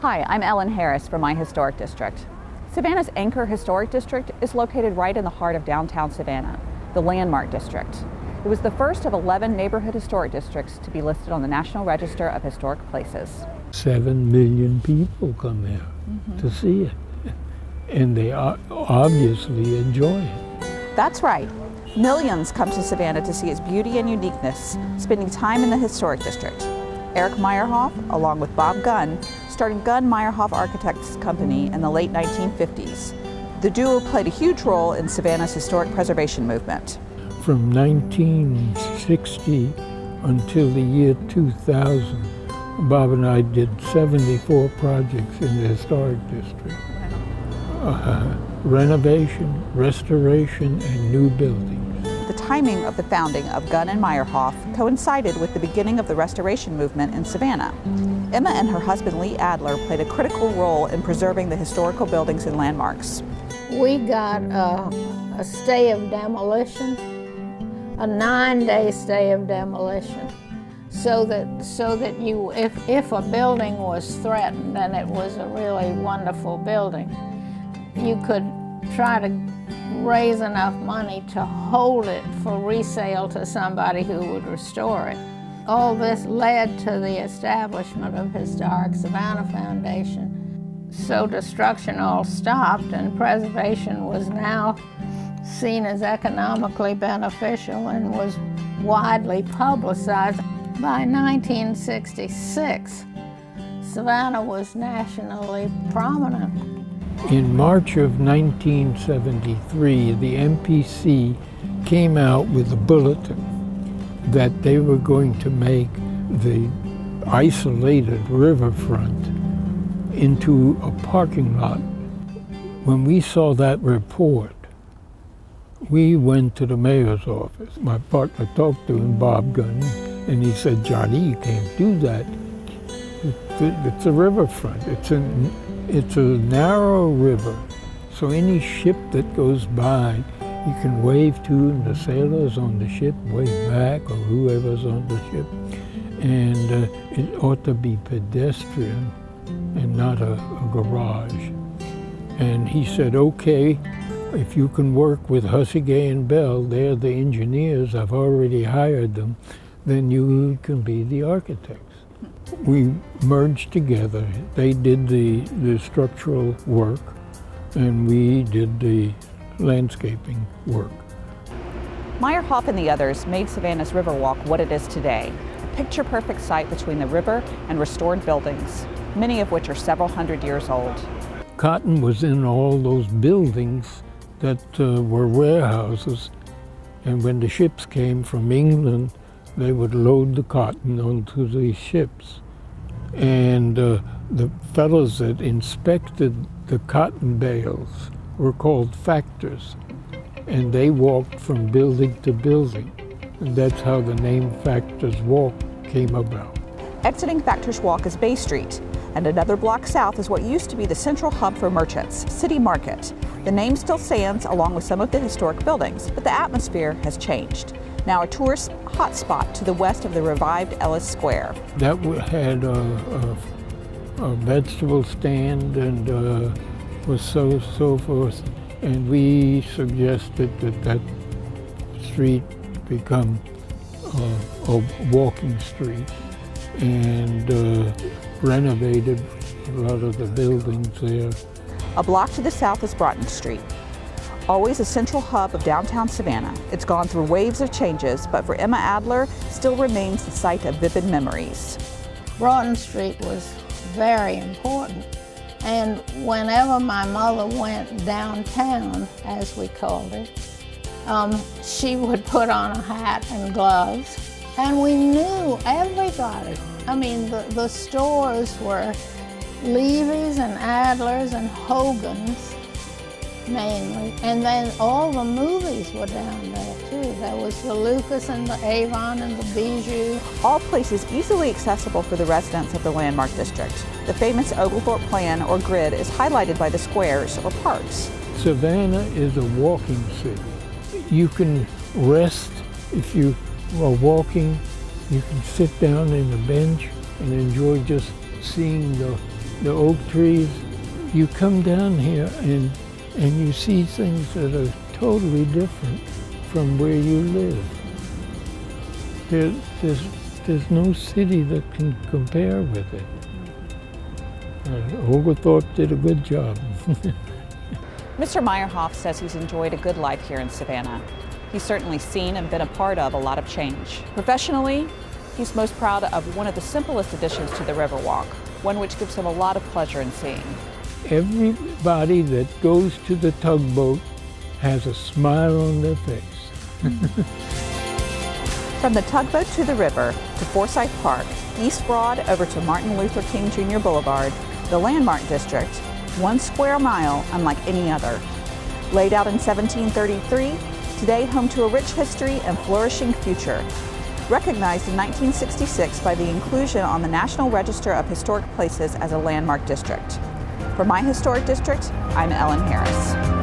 Hi, I'm Ellen Harris from My Historic District. Savannah's Anchor Historic District is located right in the heart of downtown Savannah, the Landmark District. It was the first of 11 neighborhood historic districts to be listed on the National Register of Historic Places. 7 million people come here to see it, and they obviously enjoy it. That's right. Millions come to Savannah to see its beauty and uniqueness, spending time in the historic district. Eric Meyerhoff, along with Bob Gunn, started Gunn Meyerhoff Architects Company in the late 1950s. The duo played a huge role in Savannah's historic preservation movement. From 1960 until the year 2000, Bob and I did 74 projects in the historic district. Renovation, restoration, and new buildings. The timing of the founding of Gunn and Meyerhoff coincided with the beginning of the restoration movement in Savannah. Emma and her husband Lee Adler played a critical role in preserving the historical buildings and landmarks. We got a stay of demolition, a 9-day stay of demolition, so that you, if a building was threatened and it was a really wonderful building, you could try to raise enough money to hold it for resale to somebody who would restore it. All this led to the establishment of Historic Savannah Foundation. So destruction all stopped and preservation was now seen as economically beneficial and was widely publicized. By 1966, Savannah was nationally prominent. In March of 1973, the MPC came out with a bulletin that they were going to make the isolated riverfront into a parking lot. When we saw that report, we went to the mayor's office. My partner talked to him, Bob Gunn, and he said, "Johnny, you can't do that. It's a riverfront. It's a narrow river, so any ship that goes by, you can wave to, and the sailors on the ship wave back, or whoever's on the ship. And it ought to be pedestrian and not a garage." And he said, "Okay, if you can work with Hussey, Gay and Bell, they're the engineers, I've already hired them, then you can be the architects." We merged together. They did the structural work, and we did the landscaping work. Meyerhoff and the others made Savannah's Riverwalk what it is today, a picture-perfect site between the river and restored buildings, many of which are several hundred years old. Cotton was in all those buildings that were warehouses, and when the ships came from England, they would load the cotton onto these ships. And the fellows that inspected the cotton bales were called factors, and they walked from building to building. And that's how the name Factors Walk came about. Exiting Factors Walk is Bay Street, and another block south is what used to be the central hub for merchants, City Market. The name still stands along with some of the historic buildings, but the atmosphere has changed. Now a tourist hotspot to the west of the revived Ellis Square. That had a vegetable stand and was so forth, and we suggested that street become a walking street, and renovated a lot of the buildings there. A block to the south is Broughton Street. Always a central hub of downtown Savannah, it's gone through waves of changes, but for Emma Adler, still remains the site of vivid memories. Broughton Street was very important, and whenever my mother went downtown, as we called it, she would put on a hat and gloves, and we knew everybody. I mean, the stores were Levy's and Adler's and Hogan's, mainly. And then all the movies were down there too. There was the Lucas and the Avon and the Bijou. All places easily accessible for the residents of the Landmark District. The famous Oglethorpe Plan or grid is highlighted by the squares or parks. Savannah is a walking city. You can rest if you are walking. You can sit down in a bench and enjoy just seeing the oak trees. You come down here and you see things that are totally different from where you live. There's no city that can compare with it. Oglethorpe did a good job. Mr. Meyerhoff says he's enjoyed a good life here in Savannah. He's certainly seen and been a part of a lot of change. Professionally, he's most proud of one of the simplest additions to the Riverwalk, one which gives him a lot of pleasure in seeing. Everybody that goes to the tugboat has a smile on their face. From the tugboat to the river, to Forsyth Park, East Broad over to Martin Luther King Jr. Boulevard, the Landmark District, 1 square mile unlike any other. Laid out in 1733, today home to a rich history and flourishing future. Recognized in 1966 by the inclusion on the National Register of Historic Places as a landmark district. For My Historic District, I'm Ellen Harris.